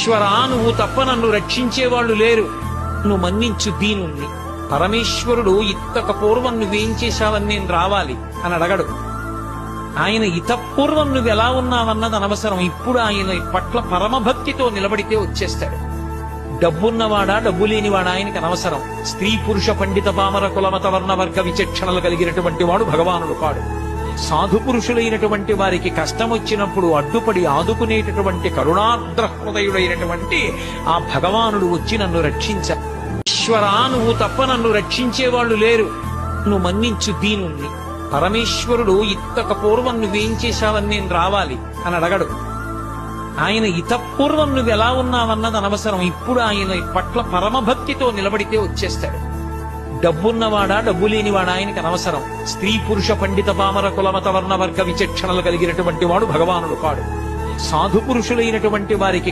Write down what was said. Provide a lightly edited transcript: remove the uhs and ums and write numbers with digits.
ఈశ్వరా నువ్వు తప్ప నన్ను రక్షించేవాళ్లు లేరు, నువ్వు మన్నించు దీనుణ్ణి. పరమేశ్వరుడు ఇత్తక పూర్వం నువ్వేం చేశావని నేను రావాలి అని అడగడు. ఆయన ఇతపూర్వం నువ్వు ఎలా ఉన్నావన్నది అనవసరం. ఇప్పుడు ఆయన పట్ల పరమభక్తితో నిలబడితే వచ్చేస్తాడు. డబ్బున్నవాడా డబ్బు లేనివాడా ఆయనకి అనవసరం. స్త్రీ పురుష పండిత పామర కులమత వర్ణ వర్గ విచక్షణలు కలిగినటువంటి వాడు భగవానుడు కాడు. సాధు పురుషులైనటువంటి వారికి కష్టం వచ్చినప్పుడు అడ్డుపడి ఆదుకునేటటువంటి కరుణార్ద్ర హృదయుడైనటువంటి ఆ భగవానుడు వచ్చి నన్ను రక్షించాడు. ఈశ్వరా నువ్వు తప్ప నన్ను రక్షించేవాళ్లు లేరు, నువ్వు మన్నించు దీనుణ్ణి. పరమేశ్వరుడు ఇత్తక పూర్వం నువ్వేం చేశావని నేను రావాలి అని అడగడు. ఆయన ఇతపూర్వం నువ్వు ఎలా ఉన్నావన్నది అనవసరం. ఇప్పుడు ఆయన పట్ల పరమభక్తితో నిలబడితే వచ్చేస్తాడు. డబ్బున్నవాడా డబ్బు లేనివాడా ఆయనకి అనవసరం. స్త్రీ పురుష పండిత పామర కులమత వర్ణ వర్గ విచక్షణలు కలిగినటువంటి వాడు భగవానుడు కాడు. సాధు పురుషులైనటువంటి వారికి